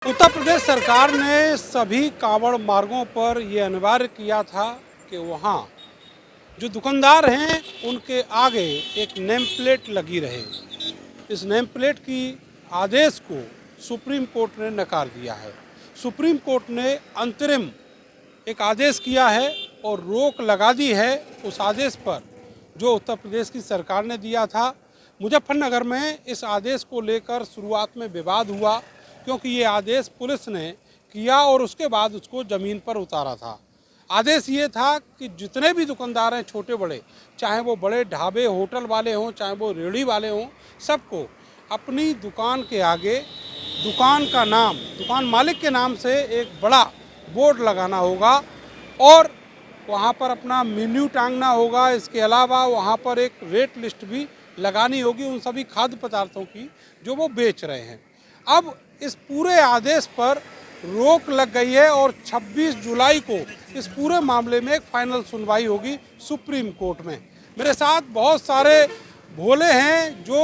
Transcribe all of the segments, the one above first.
उत्तर प्रदेश सरकार ने सभी कांवड़ मार्गों पर ये अनिवार्य किया था कि वहाँ जो दुकानदार हैं उनके आगे एक नेम प्लेट लगी रहे। इस नेम प्लेट की आदेश को सुप्रीम कोर्ट ने नकार दिया है। सुप्रीम कोर्ट ने अंतरिम एक आदेश किया है और रोक लगा दी है उस आदेश पर जो उत्तर प्रदेश की सरकार ने दिया था। मुजफ्फरनगर में इस आदेश को लेकर शुरुआत में विवाद हुआ क्योंकि ये आदेश पुलिस ने किया और उसके बाद उसको ज़मीन पर उतारा था। आदेश ये था कि जितने भी दुकानदार हैं छोटे बड़े, चाहे वो बड़े ढाबे होटल वाले हों, चाहे वो रेहड़ी वाले हों, सबको अपनी दुकान के आगे दुकान का नाम, दुकान मालिक के नाम से एक बड़ा बोर्ड लगाना होगा और वहाँ पर अपना मेन्यू टांगना होगा। इसके अलावा वहाँ पर एक रेट लिस्ट भी लगानी होगी उन सभी खाद्य पदार्थों की जो वो बेच रहे हैं। अब इस पूरे आदेश पर रोक लग गई है और 26 जुलाई को इस पूरे मामले में एक फाइनल सुनवाई होगी सुप्रीम कोर्ट में। मेरे साथ बहुत सारे भोले हैं जो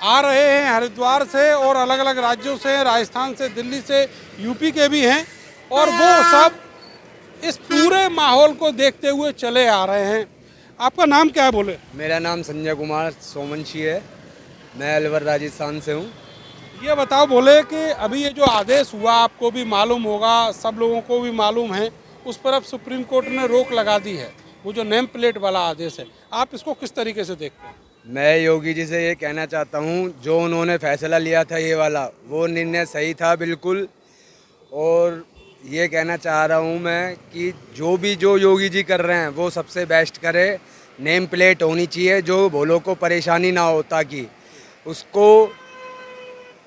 आ रहे हैं हरिद्वार से और अलग अलग राज्यों से, राजस्थान से, दिल्ली से, यूपी के भी हैं और वो सब इस पूरे माहौल को देखते हुए चले आ रहे हैं। आपका नाम क्या है भोले? मेरा नाम संजय कुमार सोमवंशी है। मैं अलवर राजस्थान से हूँ। ये बताओ भोले कि अभी ये जो आदेश हुआ आपको भी मालूम होगा, सब लोगों को भी मालूम है, उस पर अब सुप्रीम कोर्ट ने रोक लगा दी है, वो जो नेम प्लेट वाला आदेश है, आप इसको किस तरीके से देखते हैं? मैं योगी जी से ये कहना चाहता हूँ, जो उन्होंने फैसला लिया था ये वाला, वो निर्णय सही था बिल्कुल। और ये कहना चाह रहा हूँ मैं कि जो योगी जी कर रहे हैं वो सबसे बेस्ट करे। नेम प्लेट होनी चाहिए जो भोलों को परेशानी ना हो, ताकि उसको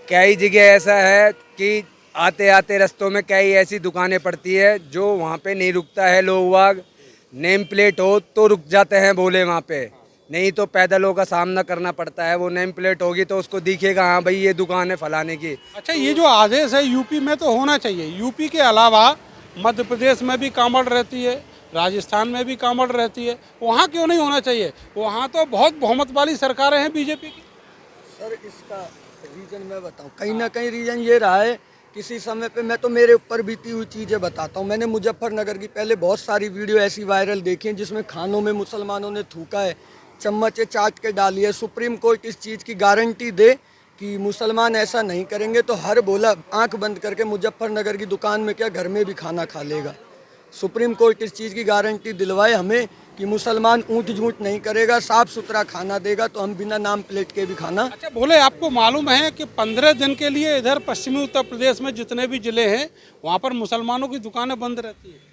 कई जगह ऐसा है कि आते आते रस्तों में कई ऐसी दुकानें पड़ती है जो वहाँ पे नहीं रुकता है लोग वाग। नेम प्लेट हो तो रुक जाते हैं भोले वहाँ पे, नहीं तो पैदलों का सामना करना पड़ता है। वो नेम प्लेट होगी तो उसको दिखेगा हाँ भाई ये दुकान है फलाने की। अच्छा, ये जो आदेश है यूपी में तो होना चाहिए। यूपी के अलावा मध्य प्रदेश में भी कांवड़ रहती है, राजस्थान में भी कांवड़ रहती है, वहाँ क्यों नहीं होना चाहिए? वहाँ तो बहुत बहुमत वाली सरकारें हैं बीजेपी की। सर इसका रीज़न मैं बताऊं, कहीं ना कहीं रीज़न ये रहा है, किसी समय पे मैं तो मेरे ऊपर बीती हुई चीज़ें बताता हूं। मैंने मुजफ्फरनगर की पहले बहुत सारी वीडियो ऐसी वायरल देखी हैं जिसमें खानों में मुसलमानों ने थूका है, चम्मच चाट के डाली है। सुप्रीम कोर्ट इस चीज़ की गारंटी दे कि मुसलमान ऐसा नहीं करेंगे तो हर भोला आंख बंद करके मुजफ्फरनगर की दुकान में क्या घर में भी खाना खा लेगा। सुप्रीम कोर्ट इस चीज़ की गारंटी दिलवाए हमें कि मुसलमान ऊँट झूठ नहीं करेगा, साफ़ सुथरा खाना देगा, तो हम बिना नाम प्लेट के भी खाना। अच्छा भोले, आपको मालूम है कि 15 दिन के लिए इधर पश्चिमी उत्तर प्रदेश में जितने भी जिले हैं वहाँ पर मुसलमानों की दुकानें बंद रहती हैं?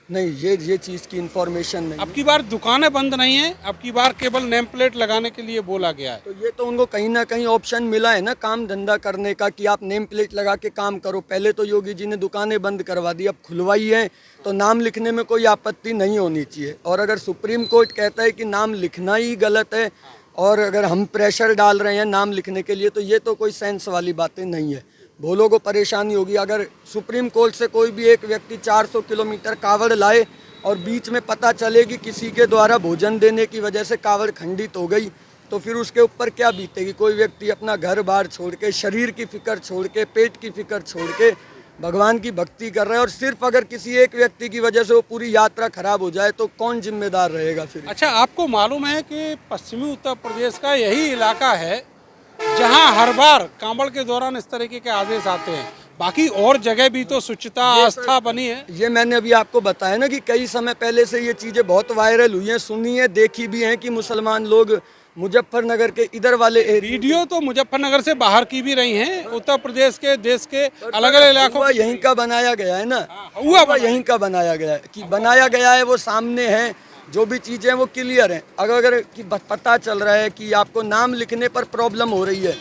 नहीं, ये चीज़ की इन्फॉर्मेशन नहीं। अब की बार दुकानें बंद नहीं है, अब की बार केवल नेम प्लेट लगाने के लिए बोला गया है। तो ये तो उनको कहीं ना कहीं ऑप्शन मिला है ना काम धंधा करने का कि आप नेम प्लेट लगा के काम करो। पहले तो योगी जी ने दुकानें बंद करवा दी, अब खुलवाई है तो नाम लिखने में कोई आपत्ति नहीं होनी चाहिए। और अगर सुप्रीम कोर्ट कहता है कि नाम लिखना ही गलत है और अगर हम प्रेशर डाल रहे हैं नाम लिखने के लिए, तो ये तो कोई सेंस वाली बातें नहीं है। भोलों को परेशानी होगी। अगर सुप्रीम कोर्ट से कोई भी एक व्यक्ति 400 किलोमीटर कावड़ लाए और बीच में पता चले कि किसी के द्वारा भोजन देने की वजह से कावड़ खंडित हो गई, तो फिर उसके ऊपर क्या बीतेगी? कोई व्यक्ति अपना घर बार छोड़ के, शरीर की फिक्र छोड़ के, पेट की फिक्र छोड़ के भगवान की भक्ति कर रहा है, और सिर्फ अगर किसी एक व्यक्ति की वजह से वो पूरी यात्रा खराब हो जाए तो कौन जिम्मेदार रहेगा फिर? अच्छा, आपको मालूम है कि पश्चिमी उत्तर प्रदेश का यही इलाका है जहां हर बार कांवड़ के दौरान इस तरीके के आदेश आते हैं। बाकी और जगह भी तो स्वच्छता आस्था बनी है। ये मैंने अभी आपको बताया ना कि कई समय पहले से ये चीज़ें बहुत वायरल हुई हैं, सुनी है, देखी भी हैं कि मुसलमान लोग मुजफ्फरनगर के इधर वाले वीडियो तो मुजफ्फरनगर से बाहर की भी रही हैं, उत्तर प्रदेश के, देश के अलग अलग इलाकों। यहीं का बनाया गया है ना, हुआ यहीं का बनाया गया है कि बनाया गया है, वो सामने है, जो भी चीज़ें वो क्लियर हैं। अगर कि पता चल रहा है कि आपको नाम लिखने पर प्रॉब्लम हो रही है,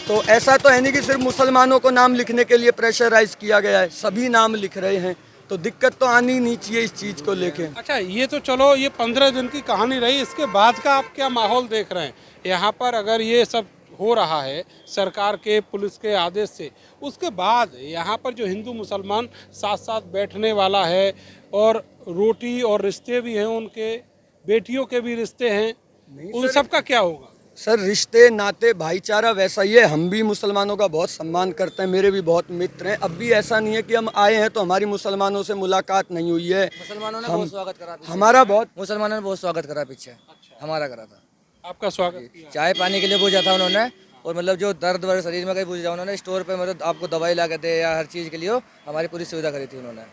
तो ऐसा तो है नहीं कि सिर्फ मुसलमानों को नाम लिखने के लिए प्रेशराइज किया गया है, सभी नाम लिख रहे हैं, तो दिक्कत तो आनी नहीं चाहिए इस चीज़ को लेके। अच्छा, ये तो चलो ये 15 दिन की कहानी रही, इसके बाद का आप क्या माहौल देख रहे हैं यहाँ पर? अगर ये सब हो रहा है सरकार के, पुलिस के आदेश से, उसके बाद यहाँ पर जो हिंदू मुसलमान साथ साथ बैठने वाला है और रोटी और रिश्ते भी हैं, उनके बेटियों के भी रिश्ते हैं, उन सब का क्या होगा? सर रिश्ते नाते भाईचारा वैसा ही है। हम भी मुसलमानों का बहुत सम्मान करते हैं, मेरे भी बहुत मित्र हैं। अब भी ऐसा नहीं है कि हम आए हैं तो हमारी मुसलमानों से मुलाकात नहीं हुई है। मुसलमानों ने हम- बहुत स्वागत करा पीछे। हमारा बहुत मुसलमानों ने बहुत स्वागत करा पीछे। हमारा करा था, आपका स्वागत किया। चाय पानी के लिए पूछा था उन्होंने, और मतलब जो दर्द वर्द शरीर में कहीं पूछा उन्होंने, स्टोर पे मतलब आपको दवाई ला के दे या हर चीज़ के लिए हो, हमारी पूरी सुविधा करी थी उन्होंने।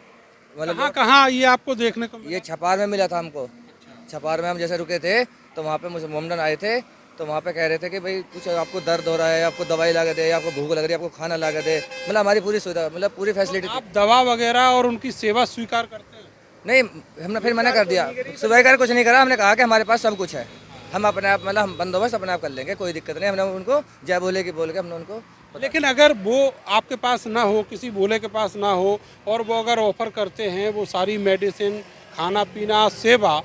मतलब कहाँ कहाँ ये आपको देखने को मिला? ये छपार में मिला था हमको। छपार में हम जैसे रुके थे तो वहाँ पे मोमडन आए थे, तो वहाँ पे कह रहे थे कि भाई कुछ आपको दर्द हो रहा है, आपको दवाई ला के दे, या आपको भूख लग रही है, आपको खाना ला के दे। मतलब हमारी पूरी सुविधा, मतलब पूरी फैसिलिटी थी। आप दवा वगैरह और उनकी सेवा स्वीकार करते हैं? नहीं, हमने फिर मना कर दिया, सुबह कर कुछ नहीं करा। हमने कहा कि हमारे पास सब कुछ है, हम अपने आप मतलब हम बंदोबस्त अपने आप कर लेंगे, कोई दिक्कत नहीं। हमने उनको जय बोले की बोल के हमने उनको। लेकिन अगर वो आपके पास ना हो, किसी भोले के पास ना हो, और वो अगर ऑफर करते हैं वो सारी मेडिसिन, खाना पीना, सेवा,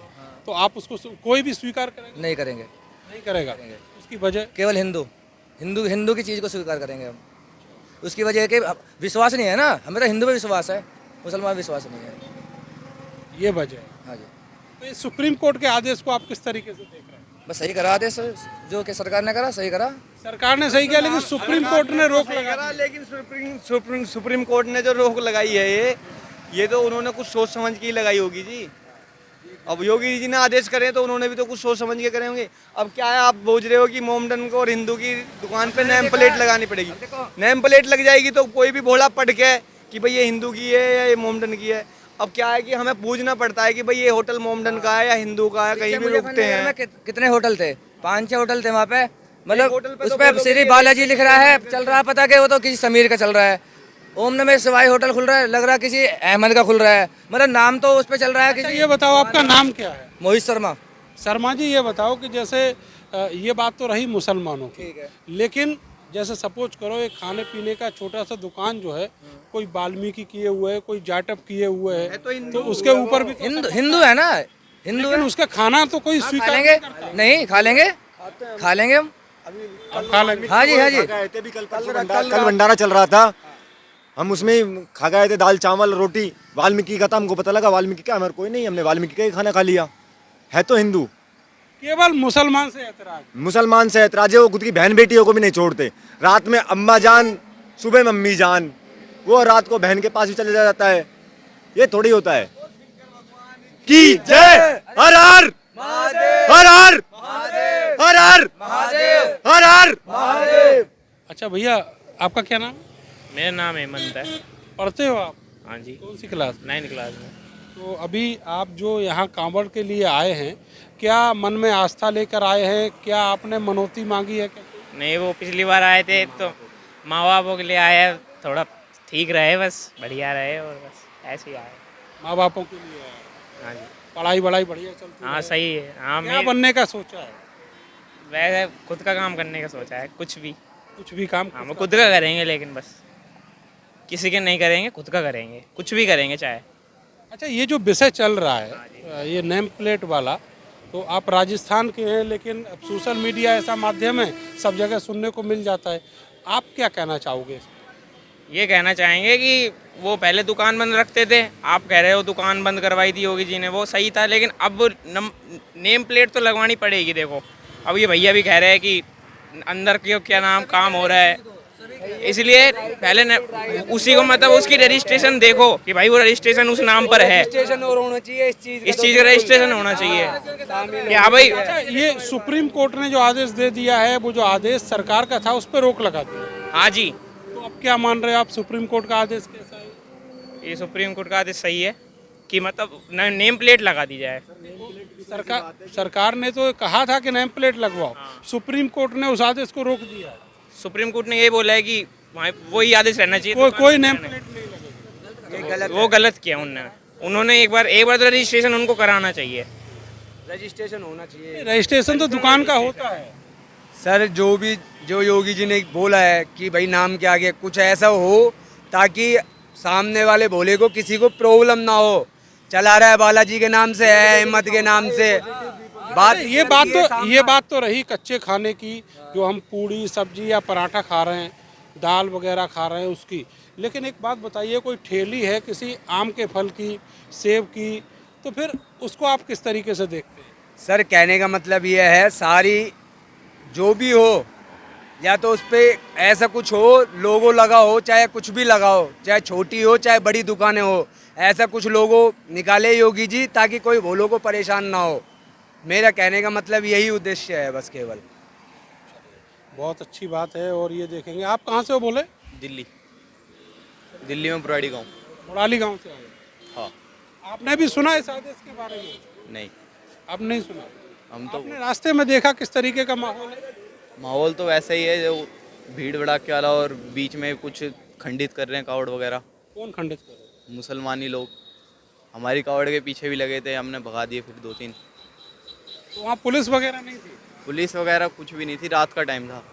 तो आप उसको कोई भी स्वीकार करेंगे? नहीं करेंगे, नहीं करेगा। उसकी वजह? केवल हिंदू की चीज़ को स्वीकार करेंगे हम। उसकी वजह है कि विश्वास नहीं है ना, हमें तो हिंदू पे विश्वास है, मुसलमान विश्वास नहीं है। ये वजह है। हाँ जी, तो इस सुप्रीम कोर्ट के आदेश को आप किस तरीके से देख रहे हैं? बस सही करा आदेश जो कि सरकार ने करा, सही करा। सरकार ने सही किया, लेकिन सुप्रीम कोर्ट ने रोक लगा दी। लेकिन सुप्रीम कोर्ट ने जो रोक लगाई है ये तो उन्होंने कुछ सोच समझ के ही लगाई होगी जी। अब योगी जी ने आदेश करे तो उन्होंने भी तो कुछ सोच समझ के करे होंगे। अब क्या है, आप बोल रहे हो कि मोमडन को और हिंदू की दुकान पे नेम प्लेट लगानी पड़ेगी। नेम प्लेट लग जाएगी तो कोई भी भोला पट के कि भाई ये हिंदू की है या ये मोमडन की है। अब क्या है कि हमें पूछना पड़ता है कि भाई ये होटल मोमडन का है या हिंदू का है, कहीं भी रुकते हैं। कितने होटल थे? 5-6 होटल थे वहाँ पे। मतलब होटल पे उस तो पर बोलो श्री कि बालाजी लिख रहा है, चल रहा है पता कि वो तो किसी समीर का चल रहा है। ओम नमः शिवाय होटल खुल रहा है, लग रहा है किसी अहमद का खुल रहा है। मतलब नाम तो उस पर चल रहा है अच्छा, किसी ये बताओ आपका नाम क्या है? मोहित शर्मा। शर्मा जी, ये बताओ कि जैसे ये बात तो रही मुसलमानों की, ठीक है। लेकिन जैसे सपोज करो एक खाने पीने का छोटा सा दुकान जो है, कोई वाल्मीकि किए हुए है, कोई जाटव किए हुए है, तो उसके ऊपर भी हिंदू है ना, हिंदू है। लेकिन उसका खाना तो कोई खा स्वीकार लेंगे, नहीं करता। नहीं खा लेंगे, खा लेंगे हम। अब खा लेंगे। हाँ जी, हाँ जी। गए थे भी कल भंडारा चल रहा था, हम उसमें खा गए थे दाल चावल रोटी। वाल्मीकि का था, हमको पता लगा वाल्मीकि का, हमारे कोई नहीं, हमने वाल्मीकि का ही खाना खा लिया। है तो हिंदू, केवल मुसलमान से ऐतराज। मुसलमान से ऐतराज है, वो खुद की बहन बेटियों को भी नहीं छोड़ते। रात में अम्मा जान, सुबह मम्मी जान, वो रात को बहन के पास भी चले जाता है। ये थोड़ी होता है कि जय हर हर हर हर हर हर हर हर। अच्छा भैया, आपका क्या नाम? मेरा नाम हेमंत है। पढ़ते हो आप? हाँ जी, कौन सी क्लास? 9th क्लास में। तो अभी आप जो यहाँ कांवड़ के लिए आए हैं, क्या मन में आस्था लेकर आए हैं? क्या आपने मनौती मांगी है क्या? नहीं, वो पिछली बार आए थे तो माँ बापों के लिए आए हैं, थोड़ा ठीक रहे, बस बढ़िया रहे, और बस ऐसे ही आए। माँ बापों के लिए आए हैं। हाँ जी, पढ़ाई बढ़ाई बढ़िया चलती हाँ है? सही है। हाँ, क्या मैं बनने का सोचा है? वैसे खुद का काम करने का सोचा है, कुछ भी। कुछ भी काम? हाँ, वो खुद का करेंगे, लेकिन बस किसी के नहीं करेंगे, खुद का करेंगे, कुछ भी करेंगे चाहे। अच्छा, ये जो विषय चल रहा है ये नेम प्लेट वाला, तो आप राजस्थान के हैं, लेकिन अब सोशल मीडिया ऐसा माध्यम है, सब जगह सुनने को मिल जाता है। आप क्या कहना चाहोगे? ये कहना चाहेंगे कि वो पहले दुकान बंद रखते थे, आप कह रहे हो दुकान बंद करवाई थी योगी जी ने, वो सही था, लेकिन अब नेम प्लेट तो लगवानी पड़ेगी। देखो, अब ये भैया भी कह रहे हैं कि अंदर क्यों क्या नाम काम हो रहा है, इसलिए पहले उसी को मतलब उसकी रजिस्ट्रेशन देखो कि भाई वो रजिस्ट्रेशन उस नाम पर है। रजिस्ट्रेशन और होना चाहिए इस चीज़ का रजिस्ट्रेशन होना चाहिए कि हाँ भाई। अच्छा, ये सुप्रीम कोर्ट ने जो आदेश दे दिया है, वो जो आदेश सरकार का था, उस पर रोक लगा दी। हाँ जी, तो अब क्या मान रहे हो आप, सुप्रीम कोर्ट का आदेश कैसा है? ये सुप्रीम कोर्ट का आदेश सही है कि मतलब नेम प्लेट लगा दी जाए। सरकार ने तो कहा था कि नेम प्लेट लगवाओ, सुप्रीम कोर्ट ने उस आदेश को रोक दिया है। सुप्रीम कोर्ट ने ये बोला है कि वहाँ वही आदेश रहना चाहिए। कोई नेम प्लेट नहीं लगेगा। वो गलत किया उन्होंने एक बार तो रजिस्ट्रेशन उनको कराना चाहिए। रजिस्ट्रेशन होना चाहिए। रजिस्ट्रेशन तो दुकान का होता है। सर जो योगी जी ने बोला है कि भाई नाम के आगे कुछ ऐसा हो ताकि सामने वाले भोले को किसी को प्रॉब्लम ना हो। चला रहा है बालाजी के नाम से है, हिम्मत के नाम से। ये बात तो रही कच्चे खाने की, जो हम पूड़ी सब्जी या पराठा खा रहे हैं, दाल वगैरह खा रहे हैं उसकी। लेकिन एक बात बताइए, कोई ठेली है किसी आम के फल की, सेब की, तो फिर उसको आप किस तरीके से देखते हैं? सर कहने का मतलब ये है, सारी जो भी हो, या तो उस पर ऐसा कुछ हो, लोगो लगा हो, चाहे कुछ भी लगा हो, चाहे छोटी हो चाहे बड़ी दुकानें हो, ऐसा कुछ लोगो निकाले योगी जी ताकि कोई भोलों को परेशान ना हो। मेरा कहने का मतलब यही उद्देश्य है बस केवल। बहुत अच्छी बात है। और ये देखेंगे, आप कहाँ से हो बोले? दिल्ली दिल्ली में बुराड़ी गांव। मुराली गांव से आए। हाँ। आपने भी सुना इस आदेश के बारे में? नहीं, आप नहीं सुना? हम तो आपने रास्ते में देखा किस तरीके का माहौल है? माहौल तो वैसा ही है जो भीड़ भड़ाके वाला, और बीच में कुछ खंडित कर रहे हैं कावड़ वगैरह, कौन खंडित कर रहे हैं? मुसलमानी लोग। हमारी कावड़ के पीछे भी लगे थे, हमने भगा दिए फिर 2-3। तो वहाँ पुलिस वगैरह नहीं थी? पुलिस वगैरह कुछ भी नहीं थी, रात का टाइम था।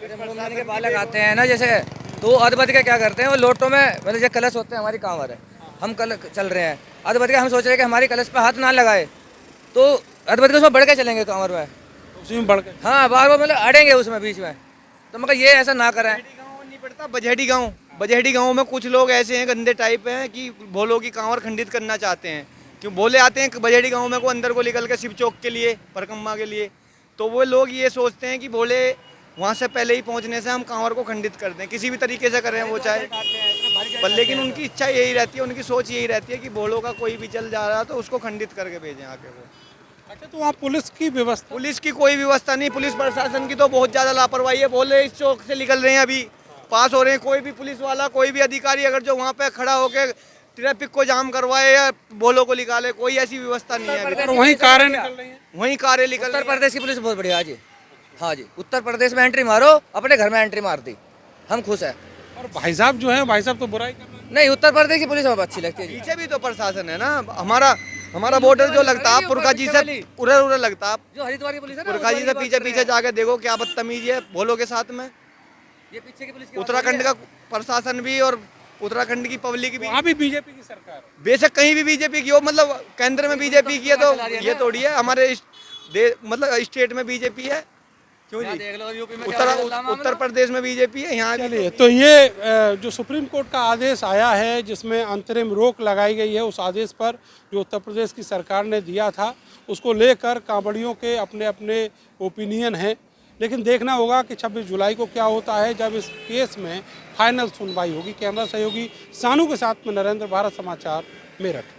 मुसलमान के बालक आते हैं ना, जैसे तो अधबद के क्या करते हैं, वो लोटों में मतलब जो कलश होते हैं, हमारी कांवर है, हम कल चल रहे हैं, अधबद के हम सोच रहे हैं कि हमारी कलश पे हाथ ना लगाए, तो अधबद के उसमें बढ़ के चलेंगे कांवर में। उसी में बढ़ गए? हाँ, बार बार मतलब अड़ेंगे उसमें बीच में, तो मगर ये ऐसा ना करें। गाँव नहीं पड़ता, बजेहड़ी गाँव में कुछ लोग ऐसे हैं, गंदे टाइप हैं कि भोलों की कांवर खंडित करना चाहते हैं। क्यों भोले आते हैं बजेहड़ी गाँव में को अंदर को निकल के शिव चौक के लिए, परिक्रमा के लिए, तो वो लोग ये सोचते हैं कि भोले वहाँ से पहले ही पहुँचने से हम कांवर को खंडित कर दें, किसी भी तरीके से करें वो चाहे, पर लेकिन उनकी इच्छा यही रहती है, उनकी सोच यही रहती है कि भोलों का कोई भी चल जा रहा है तो उसको खंडित करके भेजें आके वो। अच्छा, तो वहाँ पुलिस की व्यवस्था? पुलिस की कोई व्यवस्था नहीं, पुलिस प्रशासन की तो बहुत ज़्यादा लापरवाही है। भोले इस चौक से निकल रहे हैं, अभी पास हो रहे हैं, कोई भी पुलिस वाला, कोई भी अधिकारी अगर जो वहाँ पे खड़ा होकर ट्रैफिक को जाम करवाए या भोलों को निकाले, कोई ऐसी व्यवस्था नहीं है अभी। और वहीं कारें निकल रही हैं? वहीं कारें निकल उत्तर रही हैं। प्रदेश की पुलिस बहुत बढ़िया है जी। हाँ जी, उत्तर प्रदेश में एंट्री मारो, अपने घर में एंट्री मार दी, हम खुश हैं। और भाई साहब जो है, भाई साहब तो बुराई कर रहे हैं। नहीं, उत्तर प्रदेश की पुलिस हमें अच्छी लगती है जी। पीछे भी तो प्रशासन है ना, हमारा बॉर्डर जो लगता है पुरखा जी से उधर लगता है, जो हरिद्वार की पुलिस है ना, पुरखा जी से पीछे पीछे जाके देखो क्या बदतमीजी है भोलों के साथ में। ये पीछे की पुलिस की उत्तराखंड का प्रशासन भी और उत्तराखंड की पब्लिक भी, वहाँ भी बीजेपी की सरकार है। बेशक कहीं भी बीजेपी की हो, मतलब केंद्र में बीजेपी की है तो ये थोड़ी है हमारे मतलब स्टेट में बीजेपी है, क्यों जी? देख लो यूपी में उत्तर प्रदेश में बीजेपी है, यहाँ भी चलिए, तो ये जो सुप्रीम कोर्ट का आदेश आया है जिसमें अंतरिम रोक लगाई गई है, उस आदेश पर जो उत्तर प्रदेश की सरकार ने दिया था, उसको लेकर कांवड़ियों के अपने अपने ओपिनियन हैं। लेकिन देखना होगा कि 26 जुलाई को क्या होता है जब इस केस में फाइनल सुनवाई होगी। कैमरा सहयोगी सानू के साथ में नरेंद्र, भारत समाचार, मेरठ।